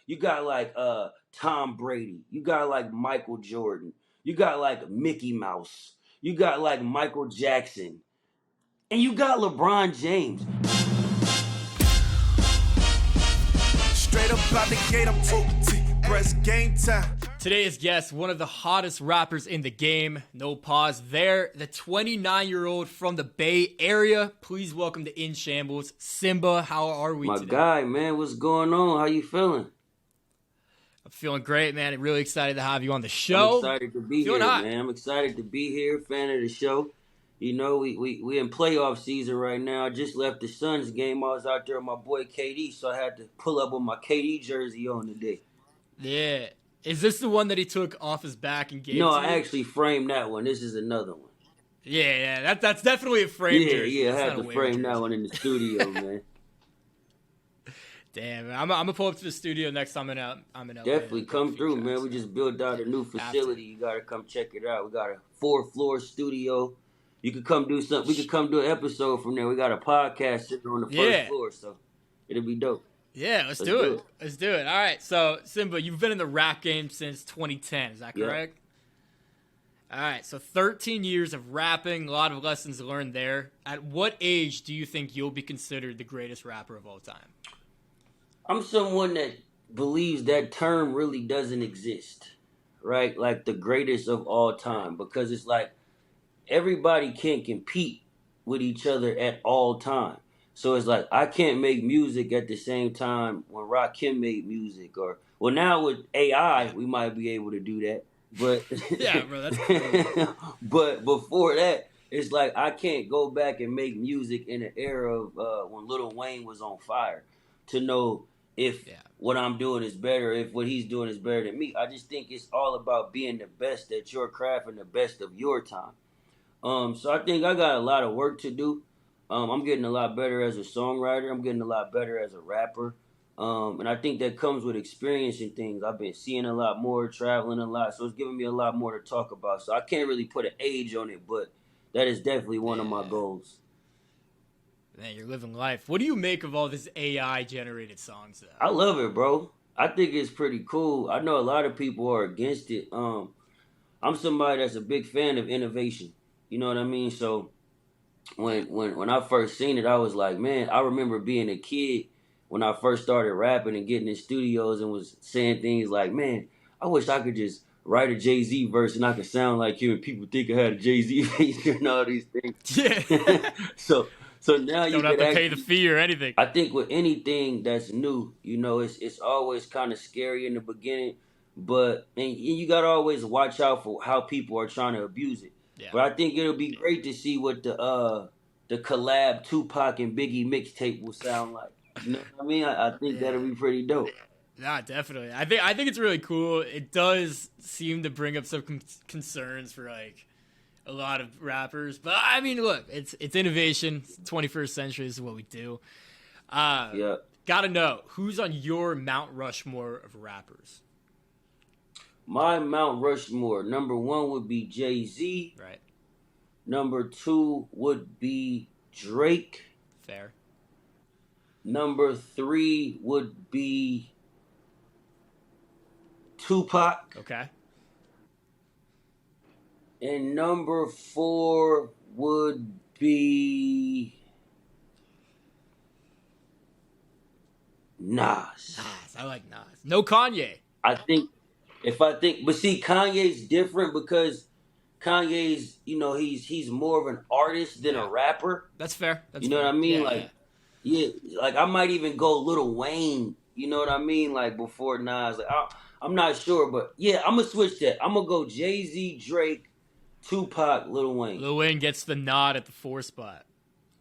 You got like Tom Brady. You got like Michael Jordan. You got like Mickey Mouse. You got like Michael Jackson. And you got LeBron James. Straight up out the gate, I'm talking press game time. Today's guest, one of the hottest rappers in the game. No pause there. The 29-year-old from the Bay Area. Please welcome to In Shambles, Symba. How are we today? My guy, man, what's going on? How you feeling? I'm feeling great, man. I'm really excited to have you on the show. I'm excited to be here, man. I'm excited to be here. Fan of the show. You know, we in playoff season right now. I just left the Suns game. I was out there with my boy KD, so I had to pull up with my KD jersey on today. Yeah. Is this the one that he took off his back and gave No, to I you? actually framed that one. This is another one. Yeah. That's definitely a frame jersey. Yeah, That's I had not a to waiver frame jersey. that one in the studio, man. Damn, I'm gonna pull up to the studio next time I'm in LA. Definitely come through, man. We just built out a new facility. You gotta come check it out. We got a 4-floor studio. You could come do something. We could come do an episode from there. We got a podcast sitting on the first floor, so it'll be dope. Yeah, let's do it. Let's do it. All right, so Symba, you've been in the rap game since 2010. Is that correct? Yeah. All right, so 13 years of rapping, a lot of lessons learned there. At what age do you think you'll be considered the greatest rapper of all time? I'm someone that believes that term really doesn't exist, right? Like the greatest of all time, because it's like everybody can't compete with each other at all time. So it's like I can't make music at the same time when Rakim made music, or well, now with AI we might be able to do that, but yeah, bro, that's cool. But before that, it's like I can't go back and make music in an era of when Lil Wayne was on fire to know if what I'm doing is better, if what he's doing is better than me. I just think it's all about being the best at your craft and the best of your time. So I think I got a lot of work to do. I'm getting a lot better as a songwriter. I'm getting a lot better as a rapper. And I think that comes with experiencing things. I've been seeing a lot more, traveling a lot. So it's giving me a lot more to talk about. So I can't really put an age on it, but that is definitely one of my goals. Man, you're living life. What do you make of all this AI-generated songs, though? I love it, bro. I think it's pretty cool. I know a lot of people are against it. I'm somebody that's a big fan of innovation. You know what I mean? So when I first seen it, I was like, man, I remember being a kid when I first started rapping and getting in studios and was saying things like, man, I wish I could just write a Jay-Z verse and I could sound like him and people think I had a Jay-Z face and all these things. Yeah. So now you don't have to pay the fee or anything. I think with anything that's new, you know, it's always kind of scary in the beginning, but and you gotta always watch out for how people are trying to abuse it. Yeah. But I think it'll be great to see what the collab Tupac and Biggie mixtape will sound like. You know what I mean? I think that'll be pretty dope. Nah, definitely. I think it's really cool. It does seem to bring up some concerns for like a lot of rappers, but I mean, look, it's innovation. It's 21st century. This is what we do. Gotta know, who's on your Mount Rushmore of rappers? My Mount Rushmore, number 1 would be Jay-Z. Right. Number 2 would be Drake. Fair. Number 3 would be Tupac. Okay. And number 4 would be Nas. I like Nas. No Kanye. But see, Kanye's different because Kanye's, you know, he's more of an artist than a rapper. That's fair. You know what I mean? Like I might even go Lil Wayne. You know what I mean? Like before Nas. Like I'm not sure, but yeah, I'm gonna switch that. I'm gonna go Jay-Z, Drake, Tupac, Lil Wayne. Lil Wayne gets the nod at the 4 spot.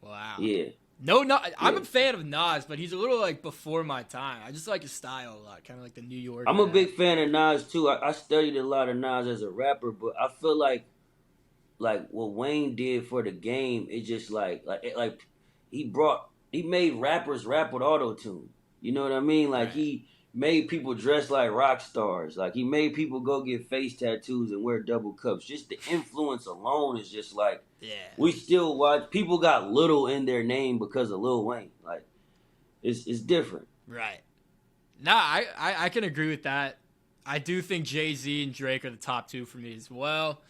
Wow. Yeah. I'm a fan of Nas, but he's a little like before my time. I just like his style a lot, kind of like the New York. I'm a big fan of Nas too. I studied a lot of Nas as a rapper, but I feel like what Wayne did for the game, it just like he made rappers rap with auto-tune. You know what I mean? Like he made people dress like rock stars. Like he made people go get face tattoos and wear double cups. Just the influence alone is just like, we still watch. People got Little in their name because of Lil Wayne. Like it's different. Right. Nah, I can agree with that. I do think Jay-Z and Drake are the top two for me as well.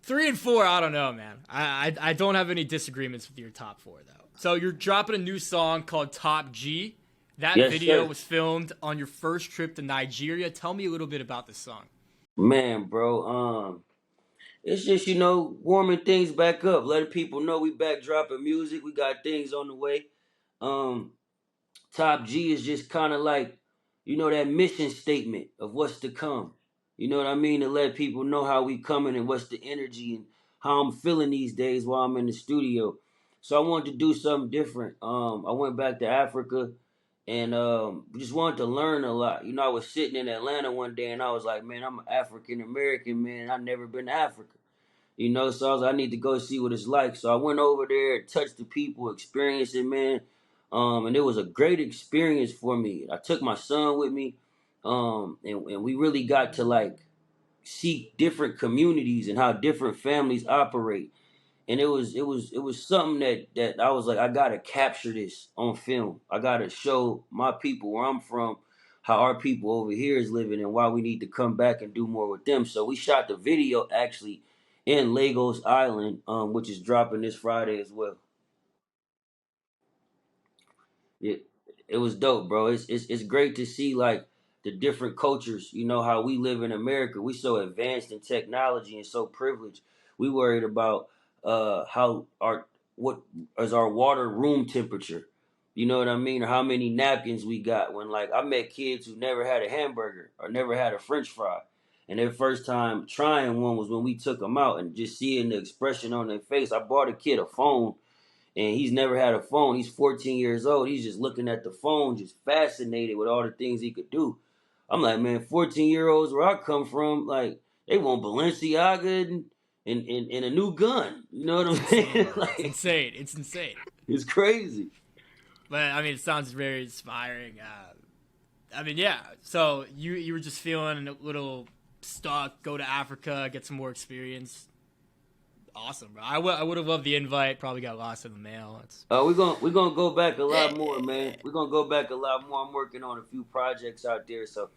3 and 4, I don't know, man. I don't have any disagreements with your top 4, though. So you're dropping a new song called Top G. That Yes, video sir. was filmed on your first trip to Nigeria. Tell me a little bit about this song. Man, bro. It's just, warming things back up, letting people know we back dropping music. We got things on the way. Um, Top G is just kind of like, that mission statement of what's to come. You know what I mean? To let people know how we coming and what's the energy and how I'm feeling these days while I'm in the studio. So I wanted to do something different. I went back to Africa and just wanted to learn a lot. I was sitting in Atlanta one day and I was like, man, I'm an African American, man. I've never been to Africa. So I was like, I need to go see what it's like. So I went over there, touched the people, experienced it, man. And it was a great experience for me. I took my son with me, and we really got to like see different communities and how different families operate. And it was something that I was like, I gotta capture this on film. I gotta show my people where I'm from how our people over here is living and why we need to come back and do more with them. So we shot the video actually in Lagos Island, which is dropping this Friday as well. It was dope, bro. It's great to see like the different cultures. How we live in America. We so advanced in technology and so privileged. We worried about how our what is our water room temperature. You know what I mean? Or how many napkins we got. When like I met kids who never had a hamburger or never had a French fry, and their first time trying one was when we took them out and just seeing the expression on their face. I bought a kid a phone and he's never had a phone. He's 14 years old. He's just looking at the phone, just fascinated with all the things he could do. I'm like, man, 14-year-olds where I come from, like, they want Balenciaga and a new gun. You know what I'm saying? It's insane. It's insane. It's crazy. But I mean, it sounds very inspiring. Yeah. So you were just feeling a little stuck. Go to Africa, get some more experience. Awesome, bro. I would have loved the invite. Probably got lost in the mail. We're gonna go back a lot more, man. We're gonna go back a lot more. I'm working on a few projects out there, so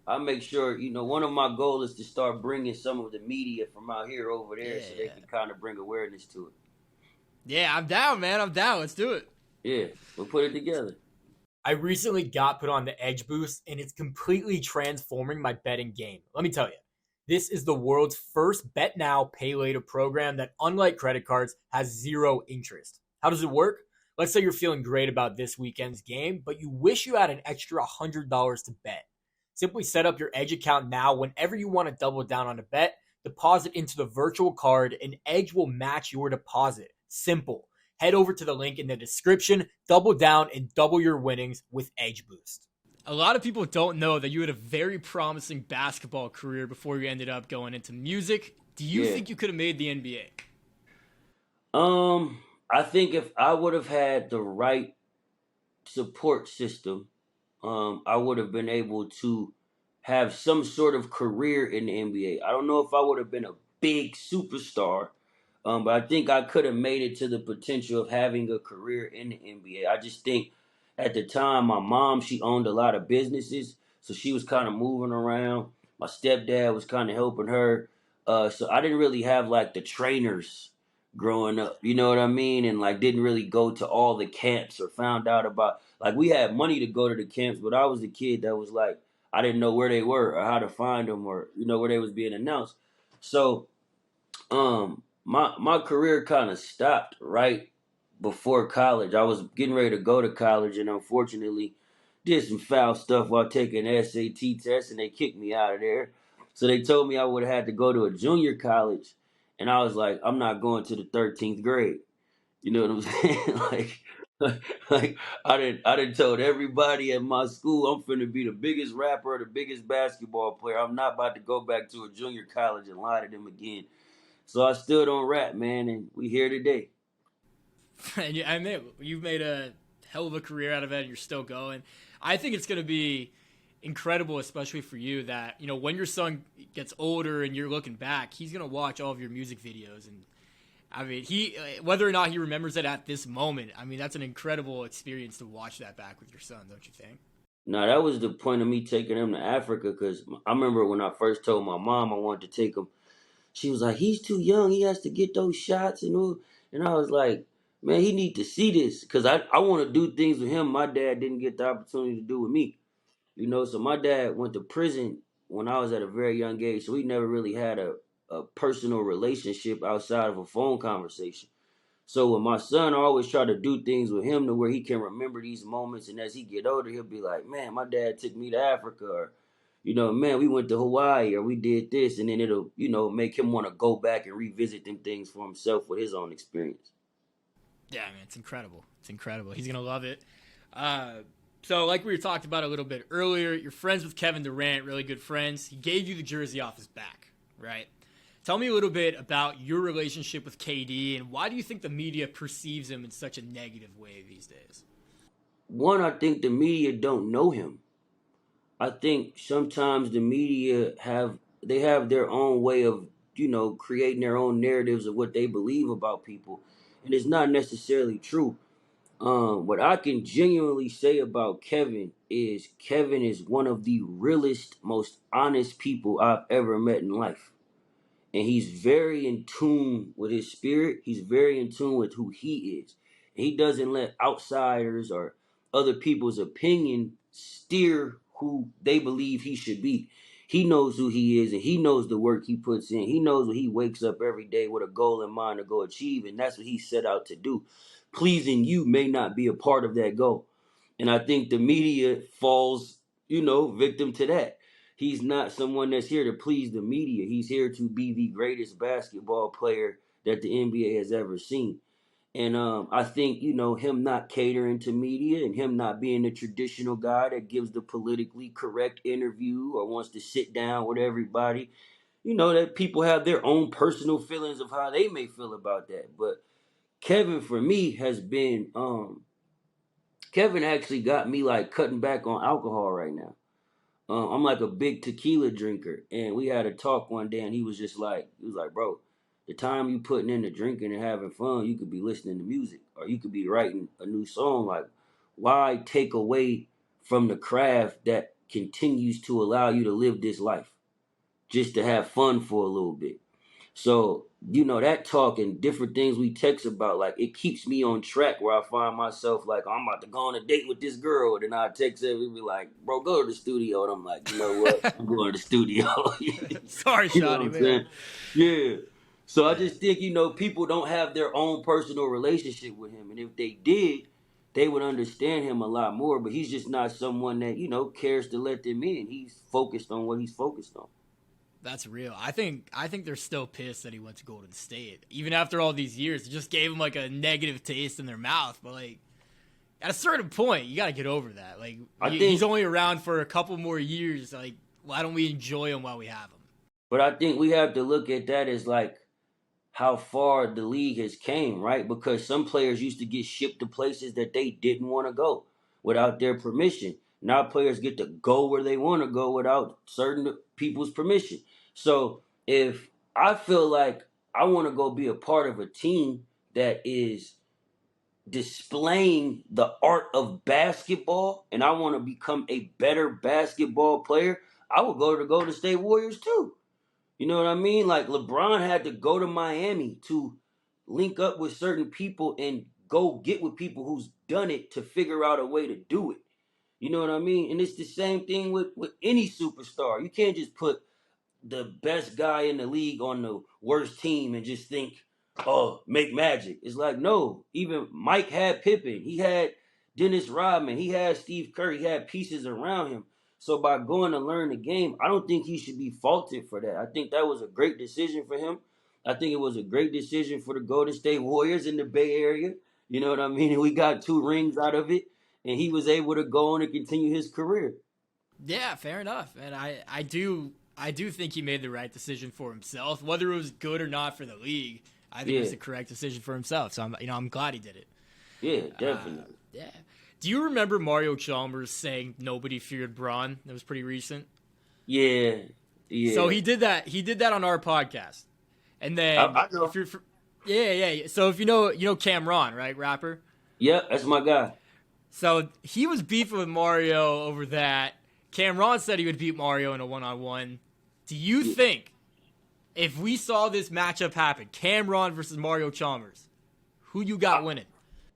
I'll make sure. One of my goals is to start bringing some of the media from out here over there, so they can kind of bring awareness to it. Yeah, I'm down, man. I'm down. Let's do it. Yeah, we'll put it together. I recently got put on the Edge Boost, and it's completely transforming my betting game. Let me tell you, this is the world's first bet now, pay later program that, unlike credit cards, has zero interest. How does it work? Let's say you're feeling great about this weekend's game, but you wish you had an extra $100 to bet. Simply set up your Edge account now. Whenever you want to double down on a bet, deposit into the virtual card, and Edge will match your deposit. Simple. Head over to the link in the description, double down, and double your winnings with Edge Boost. A lot of people don't know that you had a very promising basketball career before you ended up going into music. Do you think you could have made the NBA? I think if I would have had the right support system, I would have been able to have some sort of career in the NBA. I don't know if I would have been a big superstar, but I think I could have made it to the potential of having a career in the NBA. I just think at the time, my mom, she owned a lot of businesses, so she was kind of moving around. My stepdad was kind of helping her. So I didn't really have like the trainers growing up, you know what I mean? And like didn't really go to all the camps or found out about, like we had money to go to the camps, but I was the kid that was like, I didn't know where they were or how to find them or, where they was being announced. So my career kind of stopped right before college. I was getting ready to go to college and unfortunately did some foul stuff while taking the SAT test and they kicked me out of there. So they told me I would have had to go to a junior college and I was like, I'm not going to the 13th grade. You know what I'm saying? like I didn't told everybody at my school I'm finna be the biggest rapper, the biggest basketball player. I'm not about to go back to a junior college and lie to them again. So I stood on rap, man, and we here today. And you've made a hell of a career out of it. And you're still going. I think it's going to be incredible, especially for you, that when your son gets older and you're looking back, he's going to watch all of your music videos. And I mean, whether or not he remembers it at this moment, I mean, that's an incredible experience to watch that back with your son, don't you think? Now that was the point of me taking him to Africa because I remember when I first told my mom I wanted to take him. She was like, "He's too young. He has to get those shots and all." And I was like, "Man, he need to see this because I want to do things with him. My dad didn't get the opportunity to do with me, you know. So my dad went to prison when I was at a very young age, so we never really had a personal relationship outside of a phone conversation. So with my son, I always try to do things with him to where he can remember these moments, and as he get older, he'll be like, "Man, my dad took me to Africa," or, you know, "Man, we went to Hawaii," or "We did this," and then it'll, you know, make him want to go back and revisit them things for himself with his own experience. Yeah, man, it's incredible. It's incredible. He's gonna love it. So, like we talked about a little bit earlier, you're friends with Kevin Durant, really good friends. He gave you the jersey off his back, right? Tell me a little bit about your relationship with KD and why do you think the media perceives him in such a negative way these days? One, I think the media don't know him. I think sometimes the media have their own way of, you know, creating their own narratives of what they believe about people, and it's not necessarily true. What I can genuinely say about Kevin is one of the realest, most honest people I've ever met in life, and he's very in tune with his spirit. He's very in tune with who he is. He doesn't let outsiders or other people's opinion steer who they believe he should be. He knows who he is and he knows the work he puts in. He knows what he wakes up every day with a goal in mind to go achieve, and that's what he set out to do. Pleasing you may not be a part of that goal. And I think the media falls, you know, victim to that. He's not someone that's here to please the media. He's here to be the greatest basketball player that the NBA has ever seen. And I think, you know, him not catering to media and him not being the traditional guy that gives the politically correct interview or wants to sit down with everybody, you know, that people have their own personal feelings of how they may feel about that. But Kevin, for me, has been Kevin actually got me like cutting back on alcohol right now. I'm like a big tequila drinker, and we had a talk one day, and he was like, "Bro, the time you putting into drinking and having fun, you could be listening to music, or you could be writing a new song. Like, why take away from the craft that continues to allow you to live this life, just to have fun for a little bit?" So, you know, that talk and different things we text about, like, it keeps me on track where I find myself like, I'm about to go on a date with this girl. And then I text her and be like, "Bro, go to the studio." And I'm like, "You know what? I'm going to the studio." Sorry, You know what Shotty, I'm man. saying? Yeah. So I just think, you know, people don't have their own personal relationship with him. And if they did, they would understand him a lot more. But he's just not someone that, you know, cares to let them in. He's focused on what he's focused on. That's real. I think they're still pissed that he went to Golden State. Even after all these years, it just gave him like a negative taste in their mouth. But like at a certain point, you got to get over that. Like he's only around for a couple more years. Like why don't we enjoy him while we have him? But I think we have to look at that as like how far the league has came, right? Because some players used to get shipped to places that they didn't want to go without their permission. Now players get to go where they want to go without certain people's permission. So if I feel like I want to go be a part of a team that is displaying the art of basketball and I want to become a better basketball player, I would go to the Golden State Warriors too. You know what I mean? Like LeBron had to go to Miami to link up with certain people and go get with people who's done it to figure out a way to do it. You know what I mean? And it's the same thing with any superstar. You can't just put the best guy in the league on the worst team and just think, "Oh, make magic." It's like, no. Even Mike had Pippen. He had Dennis Rodman. He had Steve Kerr. He had pieces around him. So by going to learn the game, I don't think he should be faulted for that. I think that was a great decision for him. I think it was a great decision for the Golden State Warriors in the Bay Area. You know what I mean? And we got 2 rings out of it, and he was able to go on and continue his career. Yeah, fair enough. And I do think he made the right decision for himself. Whether it was good or not for the league, I think it was the correct decision for himself. So I'm glad he did it. Yeah, definitely. Yeah. Do you remember Mario Chalmers saying nobody feared Braun? That was pretty recent. Yeah, yeah. So he did that. He did that on our podcast. And then I know. if you're, yeah. So if you know Cameron, right, rapper. Yeah, that's my guy. So he was beefing with Mario over that. Cameron said he would beat Mario in a one-on-one. Do you think if we saw this matchup happen, Cameron versus Mario Chalmers, who you got winning?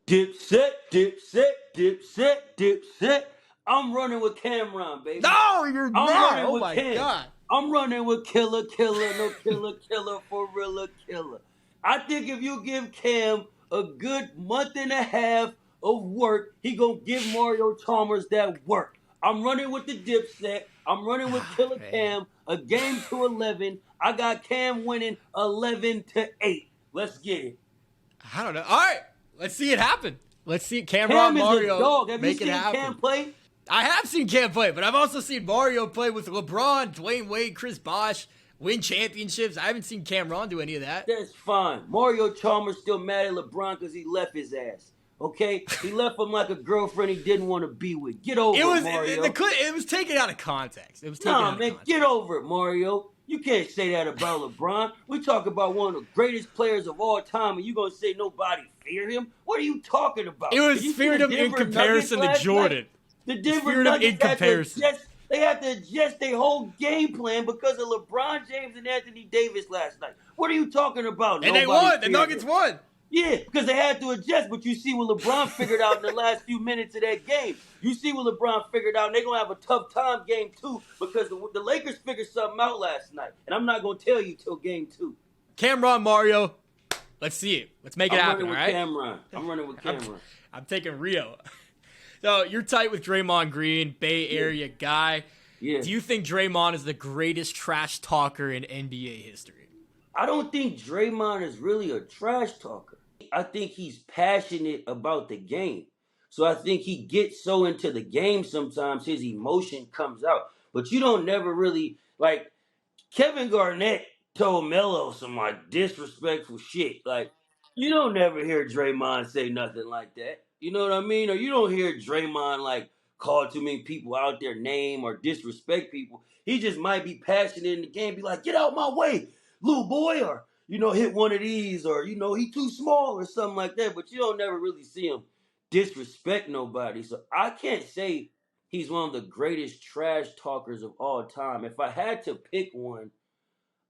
Dipset, dipset, dipset, dipset. I'm running with Cameron, baby. No, you're I'm not. running Oh with my Cam. God. I'm running with killer, no killer, for real, killer. I think if you give Cam a good month and a half of work, he gonna give Mario Chalmers that work. I'm running with the Dipset. I'm running with Killer Cam. A game to 11. I got Cam winning 11-8. Let's get it. I don't know. All right, let's see it happen. Let's see Cam Mario is a dog. Have you make seen it happen. Cam play? I have seen Cam play, but I've also seen Mario play with LeBron, Dwayne Wade, Chris Bosh, win championships. I haven't seen Cameron do any of that. That's fine. Mario Chalmers still mad at LeBron because he left his ass. Okay? He left him like a girlfriend he didn't want to be with. Get over it, Mario. It was taken out of context. It was taken out of context. Get over it, Mario. You can't say that about LeBron. We talk about one of the greatest players of all time, and you going to say nobody feared him? What are you talking about? It was feared him in comparison to Jordan. The Denver Nuggets they had to adjust their whole game plan because of LeBron James and Anthony Davis last night. What are you talking about? And they won. The Nuggets won. Yeah, because they had to adjust. But you see what LeBron figured out in the last few minutes of that game. You see what LeBron figured out, and they're going to have a tough time game 2 because the Lakers figured something out last night. And I'm not going to tell you till game 2. Cameron, Mario, let's see it. Let's make it happen, all right? I'm running with Cameron. I'm taking Rio. So you're tight with Draymond Green, Bay Area guy. Yeah. Do you think Draymond is the greatest trash talker in NBA history? I don't think Draymond is really a trash talker. I think he's passionate about the game. So I think he gets so into the game sometimes his emotion comes out. But you don't never really, like, Kevin Garnett told Melo some, like, disrespectful shit. Like, you don't never hear Draymond say nothing like that. You know what I mean? Or you don't hear Draymond, like, call too many people out their name or disrespect people. He just might be passionate in the game, be like, get out my way, little boy, or, hit one of these, or, he too small or something like that. But you don't never really see him disrespect nobody. So I can't say he's one of the greatest trash talkers of all time. If I had to pick one,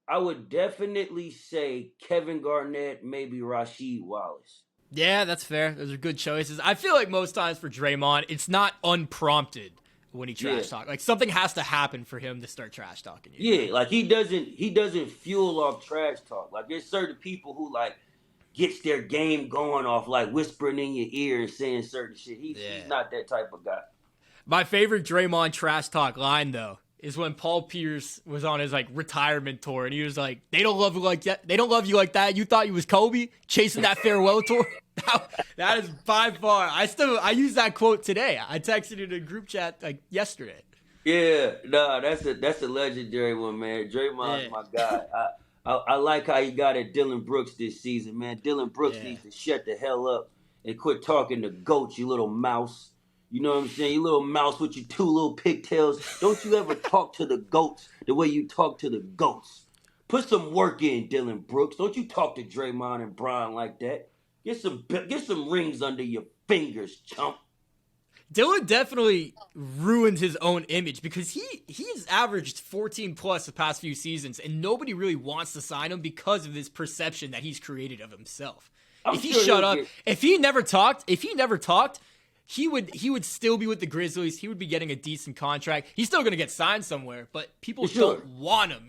I would definitely say Kevin Garnett, maybe Rasheed Wallace. Yeah, that's fair. Those are good choices. I feel like most times for Draymond, it's not unprompted when he trash talks. Like something has to happen for him to start trash talking you. Yeah, like he doesn't fuel off trash talk. Like there's certain people who like gets their game going off like whispering in your ear and saying certain shit. He's not that type of guy. My favorite Draymond trash talk line though is when Paul Pierce was on his like retirement tour and he was like, "They don't love you like that. They don't love you like that. You thought you was Kobe chasing that farewell tour." That is by far. I use that quote today. I texted it in a group chat like yesterday. Yeah, that's a legendary one, man. Draymond's my guy. I like how he got at Dylan Brooks this season, man. Dylan Brooks needs to shut the hell up and quit talking to goats, you little mouse. You know what I'm saying? You little mouse with your 2 little pigtails. Don't you ever talk to the goats the way you talk to the goats. Put some work in, Dylan Brooks. Don't you talk to Draymond and Brian like that. Get some rings under your fingers, chump. Dylan definitely ruined his own image because he's averaged 14 plus the past few seasons, and nobody really wants to sign him because of this perception that he's created of himself. If he never talked, he would still be with the Grizzlies. He would be getting a decent contract. He's still going to get signed somewhere, but people don't want him,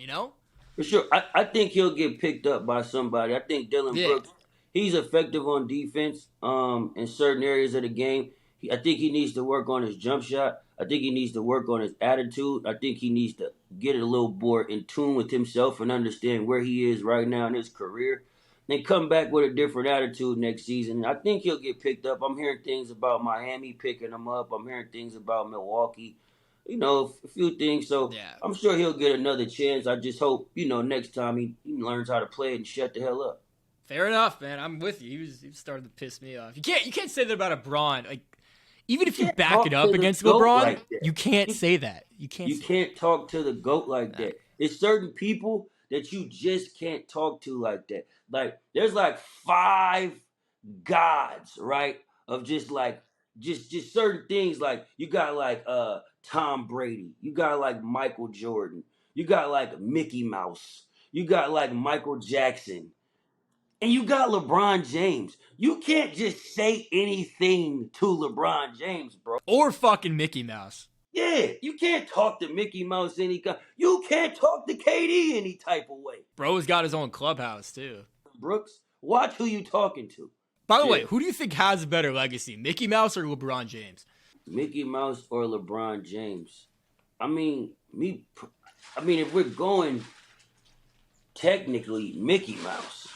For sure. I think he'll get picked up by somebody. I think Dylan Brooks, he's effective on defense in certain areas of the game. I think he needs to work on his jump shot. I think he needs to work on his attitude. I think he needs to get a little more in tune with himself and understand where he is right now in his career. Then come back with a different attitude next season. I think he'll get picked up. I'm hearing things about Miami picking him up. I'm hearing things about Milwaukee. A few things. So I'm sure he'll get another chance. I just hope, next time he learns how to play it and shut the hell up. Fair enough, man. I'm with you. He was starting to piss me off. You can't say that about a Braun. Like, even if you back it up against LeBron, like you can't say that. You can't talk to the GOAT like that. There's certain people that you just can't talk to like that. Like, there's like 5 gods, right? Of just like just certain things like you got like Tom Brady, you got like Michael Jordan, you got like Mickey Mouse, you got like Michael Jackson, and you got LeBron James. You can't just say anything to LeBron James, bro. Or fucking Mickey Mouse. Yeah, you can't talk to Mickey Mouse you can't talk to KD any type of way. Bro's got his own clubhouse too. Brooks, watch who you talking to. By the way, who do you think has a better legacy, Mickey Mouse or LeBron James? Mickey Mouse or LeBron James? I mean, if we're going technically Mickey Mouse,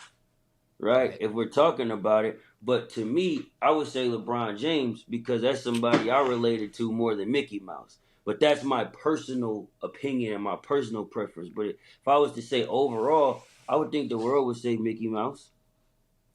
right? If we're talking about it, but to me, I would say LeBron James because that's somebody I related to more than Mickey Mouse. But that's my personal opinion and my personal preference. But if I was to say overall, I would think the world would say Mickey Mouse.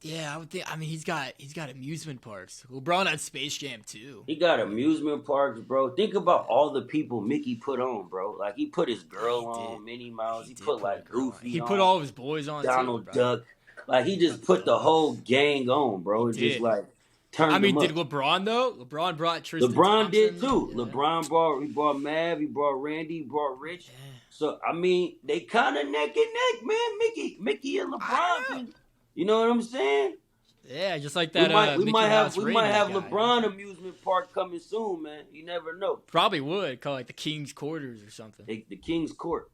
Yeah, I would think. I mean, he's got amusement parks. LeBron had Space Jam too. He got amusement parks, bro. Think about all the people Mickey put on, bro. Like he put his girl on, Minnie Mouse. He put like Goofy. He on, put all of his boys on. Donald too, Duck. Like he just put the whole gang on, bro. It's just like turned. I mean, them did up. LeBron though? LeBron brought Tristan. LeBron Thompson. did too. Yeah. LeBron brought Mav. He brought Randy. He brought Rich. Yeah. So I mean, they kind of neck and neck, man. Mickey and LeBron. You know what I'm saying? Yeah, just like that. We might have guy. LeBron amusement park coming soon, man. You never know. Probably would call it like the King's Quarters or something. The King's Court.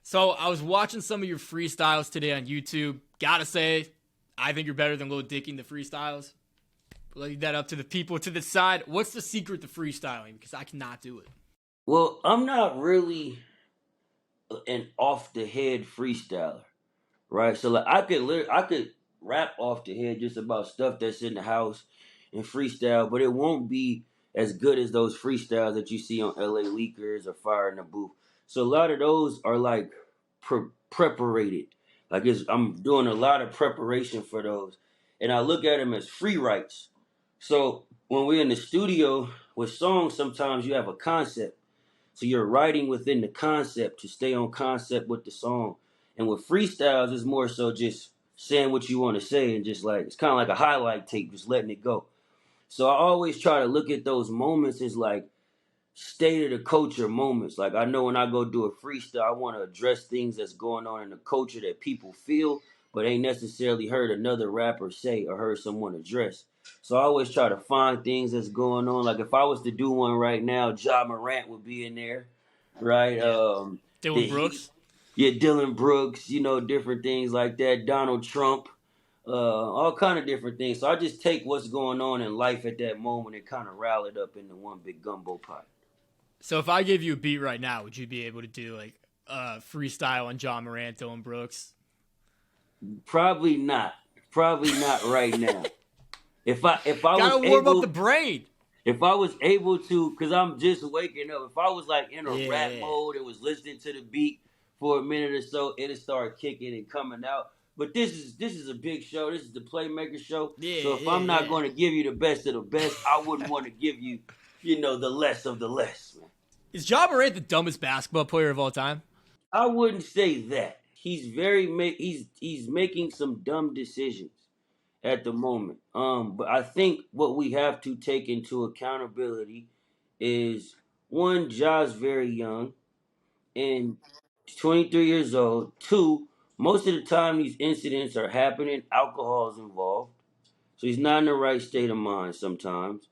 So I was watching some of your freestyles today on YouTube. Gotta say, I think you're better than Lil Dicky in the freestyles. Leave that up to the people to the side. What's the secret to freestyling? Because I cannot do it. Well, I'm not really an off the head freestyler, right? So like I could rap off the head just about stuff that's in the house and freestyle, but it won't be as good as those freestyles that you see on LA Leakers or Fire in the Booth. So a lot of those are like preparated. Like I'm doing a lot of preparation for those, and I look at them as free writes. So when we're in the studio with songs, sometimes you have a concept. So you're writing within the concept to stay on concept with the song. And with freestyles, it's more so just saying what you want to say and just like, it's kind of like a highlight tape, just letting it go. So I always try to look at those moments as like state of the culture moments. Like I know when I go do a freestyle, I want to address things that's going on in the culture that people feel, but ain't necessarily heard another rapper say or heard someone address. So I always try to find things that's going on. Like if I was to do one right now, Morant would be in there, right? Dylan Brooks. Dylan Brooks, different things like that. Donald Trump, all kind of different things. So I just take what's going on in life at that moment and kind of rally it up into one big gumbo pot. So if I gave you a beat right now, would you be able to do like freestyle on John Morant, Dylan Brooks? Probably not. Probably not right now. If I gotta was warm up the brain. If I was able to, because I'm just waking up. If I was like in a rap mode and was listening to the beat for a minute or so, it'll start kicking and coming out. But this is a big show. This is the Playmaker show. So if I'm not going to give you the best of the best, I wouldn't want to give you, the less of the less, man. Is John Morant the dumbest basketball player of all time? I wouldn't say that. He's he's making some dumb decisions at the moment. But I think what we have to take into accountability is one, Ja's very young and 23 years old. Two, most of the time these incidents are happening, alcohol is involved. So he's not in the right state of mind sometimes.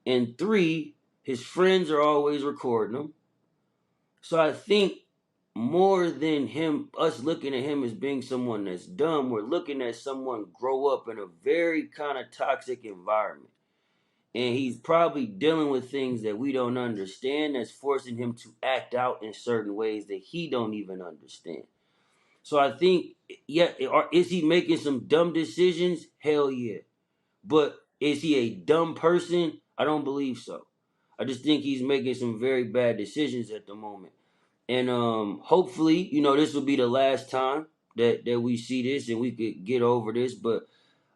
And three, his friends are always recording him. So I think more than us looking at him as being someone that's dumb, we're looking at someone grow up in a very kind of toxic environment. And he's probably dealing with things that we don't understand that's forcing him to act out in certain ways that he don't even understand. So I think, is he making some dumb decisions? Hell yeah. But is he a dumb person? I don't believe so. I just think he's making some very bad decisions at the moment. And hopefully, this will be the last time that we see this and we could get over this. But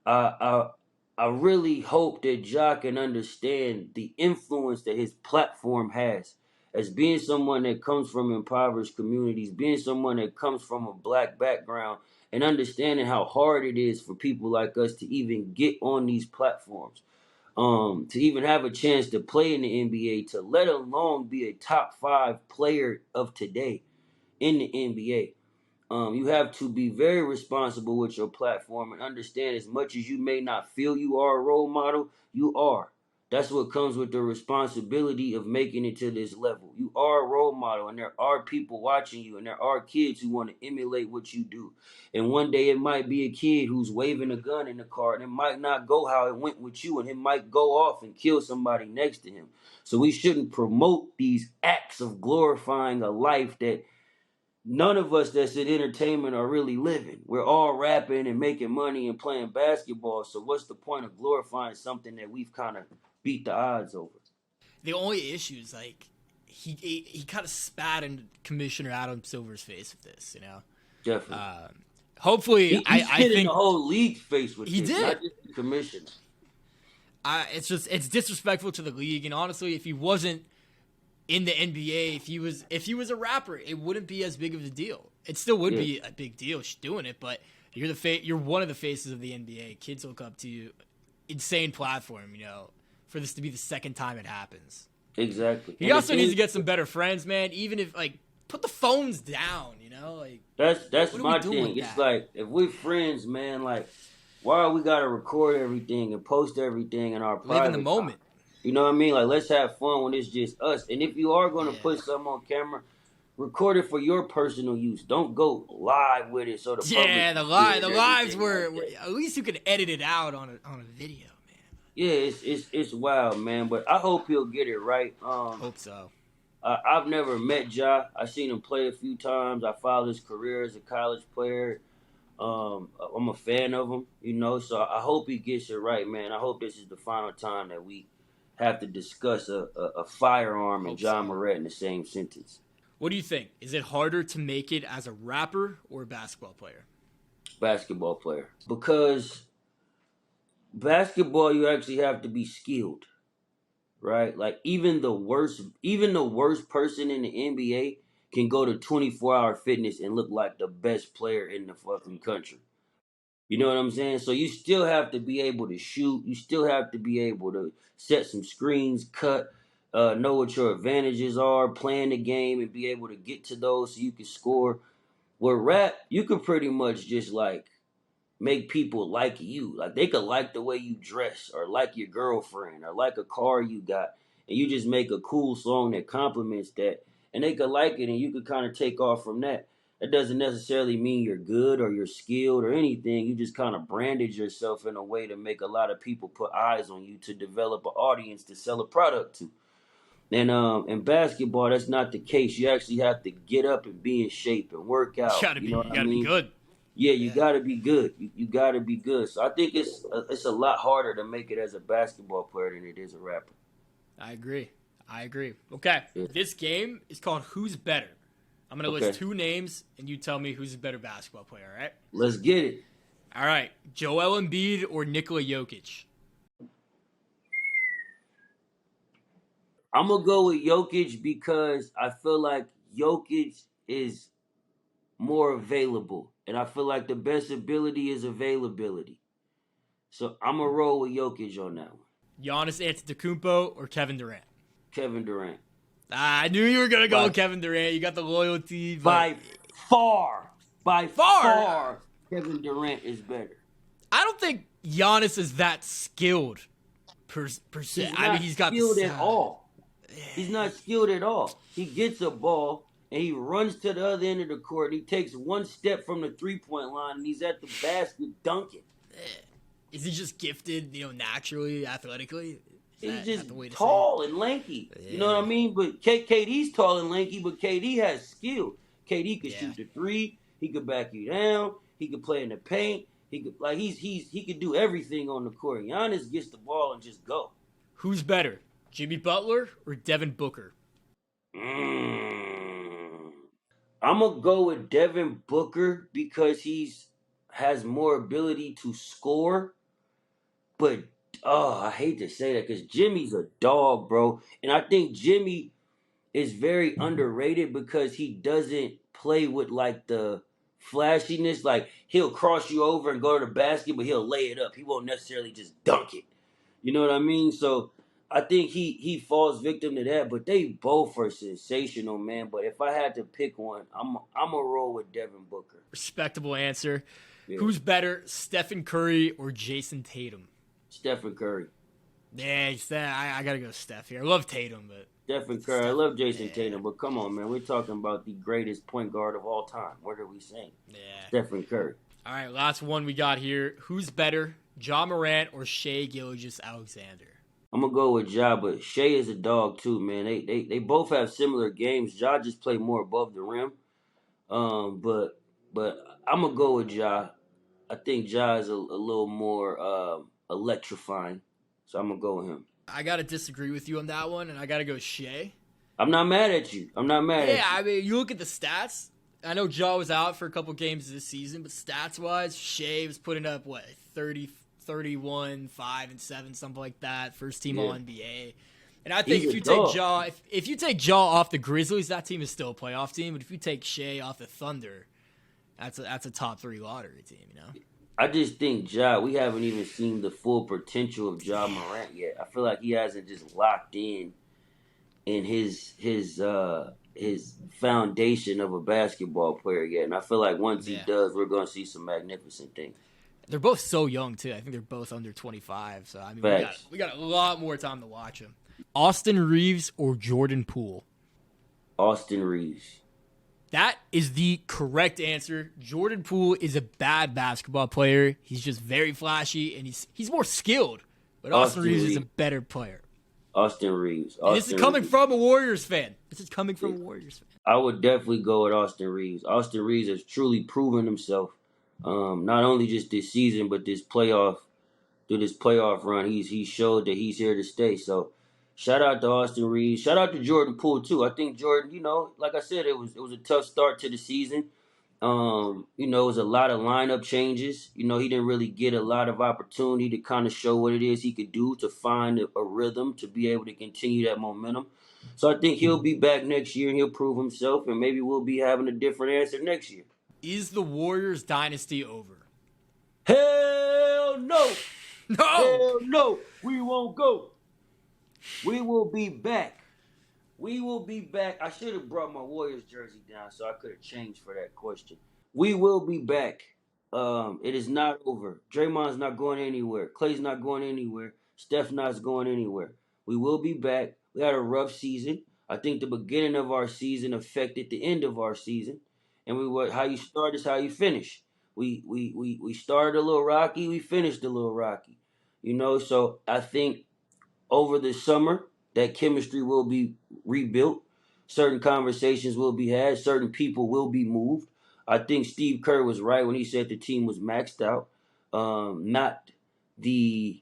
I really hope that Ja can understand the influence that his platform has as being someone that comes from impoverished communities, being someone that comes from a black background, and understanding how hard it is for people like us to even get on these platforms. to even have a chance to play in the NBA, to let alone be a top 5 player of today in the NBA. You have to be very responsible with your platform and understand, as much as you may not feel you are a role model, you are. That's what comes with the responsibility of making it to this level. You are a role model, and there are people watching you, and there are kids who want to emulate what you do. And one day it might be a kid who's waving a gun in the car, and it might not go how it went with you, and it might go off and kill somebody next to him. So we shouldn't promote these acts of glorifying a life that none of us that's in entertainment are really living. We're all rapping and making money and playing basketball. So what's the point of glorifying something that we've kind of beat the odds over? The only issue is like he kind of spat in Commissioner Adam Silver's face with this, you know. Definitely. Hopefully, I think in the whole league's face with he this, did. not just the commissioner. It's disrespectful to the league, and honestly, if he wasn't in the NBA, if he was a rapper, it wouldn't be as big of a deal. It still would be a big deal doing it, but you're one of the faces of the NBA. Kids look up to you. Insane platform, you know, for this to be the second time it happens. Exactly. He also needs to get some better friends, man. Even if like put the phones down, you know, like that's my thing. It's like, if we're friends, man, like, why we gotta record everything and post everything in our private live in the moment? You know what I mean? Like, let's have fun when it's just us. And if you are going to put something on camera, record it for your personal use. Don't go live with it so the public the lives were at least you can edit it out on a video, man. Yeah, it's wild, man. But I hope he'll get it right. Hope so. I've never met Ja. I've seen him play a few times. I followed his career as a college player. I'm a fan of him, you know. So I hope he gets it right, man. I hope this is the final time that we have to discuss a firearm and John Morant in the same sentence. What do you think? Is it harder to make it as a rapper or a basketball player? Basketball player. Because basketball, you actually have to be skilled, right? Like, even the worst person in the NBA can go to 24-hour fitness and look like the best player in the fucking country. You know what I'm saying? So you still have to be able to shoot. You still have to be able to set some screens, cut, know what your advantages are, plan the game, and be able to get to those so you can score. With rap, you can pretty much just like make people like you. Like, they could like the way you dress, or like your girlfriend, or like a car you got, and you just make a cool song that complements that, and they could like it, and you could kind of take off from that. That doesn't necessarily mean you're good or you're skilled or anything. You just kind of branded yourself in a way to make a lot of people put eyes on you, to develop an audience to sell a product to. And in basketball, that's not the case. You actually have to get up and be in shape and work out. You gotta be good. Yeah, you gotta be good. You gotta be good. So I think it's a lot harder to make it as a basketball player than it is a rapper. I agree. Okay, This game is called Who's Better. I'm going to list 2 names, and you tell me who's a better basketball player, all right? Let's get it. All right. Joel Embiid or Nikola Jokic? I'm going to go with Jokic because I feel like Jokic is more available. And I feel like the best ability is availability. So I'm going to roll with Jokic on that one. Giannis Antetokounmpo or Kevin Durant? Kevin Durant. I knew you were going to go with Kevin Durant. You got the loyalty. By far, Kevin Durant is better. I don't think Giannis is that skilled per se. He's got skilled at all. He's not skilled at all. He gets a ball and he runs to the other end of the court. And he takes one step from the 3-point line and he's at the basket dunking. Is he just gifted, naturally, athletically? He's just tall and lanky. Yeah. You know what I mean? But KD's tall and lanky, but KD has skill. KD could shoot the 3. He could back you down. He could play in the paint. He could do everything on the court. Giannis gets the ball and just go. Who's better, Jimmy Butler or Devin Booker? I'm gonna go with Devin Booker because has more ability to score, but I hate to say that because Jimmy's a dog, bro. And I think Jimmy is very underrated because he doesn't play with like the flashiness. Like, he'll cross you over and go to the basket, but he'll lay it up. He won't necessarily just dunk it. You know what I mean? So I think he falls victim to that. But they both are sensational, man. But if I had to pick one, I'm a roll with Devin Booker. Respectable answer. Yeah. Who's better, Stephen Curry or Jason Tatum? Stephen Curry. Yeah, I gotta go Steph here. I love Tatum, but Stephen Curry. I love Jason Tatum, but come on, man. We're talking about the greatest point guard of all time. What are we saying? Yeah. Stephen Curry. All right, last one we got here. Who's better, Ja Morant or Shai Gilgeous-Alexander? I'm gonna go with Ja, but Shai is a dog too, man. They both have similar games. Ja just play more above the rim. But I'm gonna go with Ja. I think Ja is a little more electrifying, so I'm gonna go with him. I gotta disagree with you on that one, and I gotta go Shai. I'm not mad at you. Yeah, I mean, you look at the stats. I know Ja was out for a couple games this season, but stats-wise, Shai was putting up, 30, 31, 5, and 7, something like that. First team All-NBA. And I think if you take Ja, if you take Ja off the Grizzlies, that team is still a playoff team. But if you take Shai off the Thunder, that's a top 3 lottery team, you know? I just think Ja, we haven't even seen the full potential of Ja Morant yet. I feel like he hasn't just locked in his foundation of a basketball player yet. And I feel like once he does, we're going to see some magnificent things. They're both so young, too. I think they're both under 25. So, I mean, we got a lot more time to watch them. Austin Reeves or Jordan Poole? Austin Reeves. That is the correct answer. Jordan Poole is a bad basketball player. He's just very flashy, and he's more skilled. But Austin Reeves is a better player. Austin Reeves. This is coming from a Warriors fan. I would definitely go with Austin Reeves. Austin Reeves has truly proven himself, not only just this season, but through this playoff run. He showed that he's here to stay. So shout out to Austin Reeves. Shout out to Jordan Poole too. I think Jordan, like I said, it was a tough start to the season. It was a lot of lineup changes. He didn't really get a lot of opportunity to kind of show what it is he could do to find a rhythm to be able to continue that momentum. So I think he'll be back next year and he'll prove himself, and maybe we'll be having a different answer next year. Is the Warriors dynasty over? Hell no. No. Hell no. We won't go. We will be back. I should have brought my Warriors jersey down so I could have changed for that question. We will be back. It is not over. Draymond's not going anywhere. Klay's not going anywhere. Steph not going anywhere. We will be back. We had a rough season. I think the beginning of our season affected the end of our season. And how you start is how you finish. We started a little rocky. We finished a little rocky. So I think over the summer, that chemistry will be rebuilt. Certain conversations will be had. Certain people will be moved. I think Steve Kerr was right when he said the team was maxed out. Not the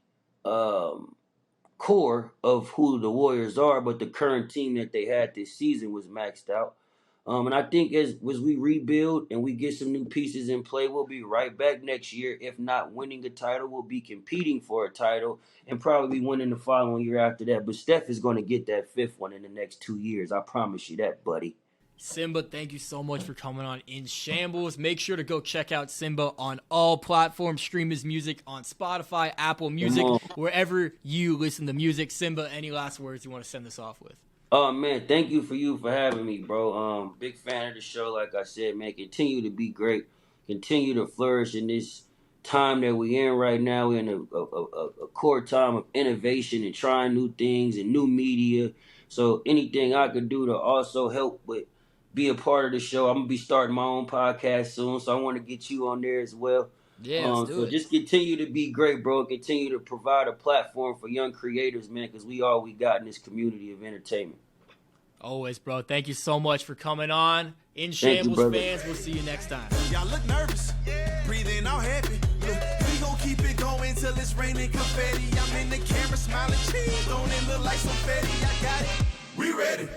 core of who the Warriors are, but the current team that they had this season was maxed out. And I think as we rebuild and we get some new pieces in play, we'll be right back next year. If not winning a title, we'll be competing for a title and probably winning the following year after that. But Steph is going to get that 5th one in the next 2 years. I promise you that, buddy. Symba, thank you so much for coming on In Shambles. Make sure to go check out Symba on all platforms. Stream his music on Spotify, Apple Music, wherever you listen to music. Symba, any last words you want to send this off with? Oh, man, thank you for having me, bro. Big fan of the show, like I said, man. Continue to be great. Continue to flourish in this time that we're in right now. We're in a core time of innovation and trying new things and new media. So anything I could do to also help with be a part of the show. I'm going to be starting my own podcast soon, so I want to get you on there as well. Yeah, let's do it. Just continue to be great, bro. Continue to provide a platform for young creators, man, because we got in this community of entertainment. Always, bro. Thank you so much for coming on. In Shambles fans, we'll see you next time. Y'all look nervous, breathing all heavy. Look, we gon' keep it going till it's raining confetti. I'm in the camera smiling, cheese, don't it look like some confetti? I got it. We ready.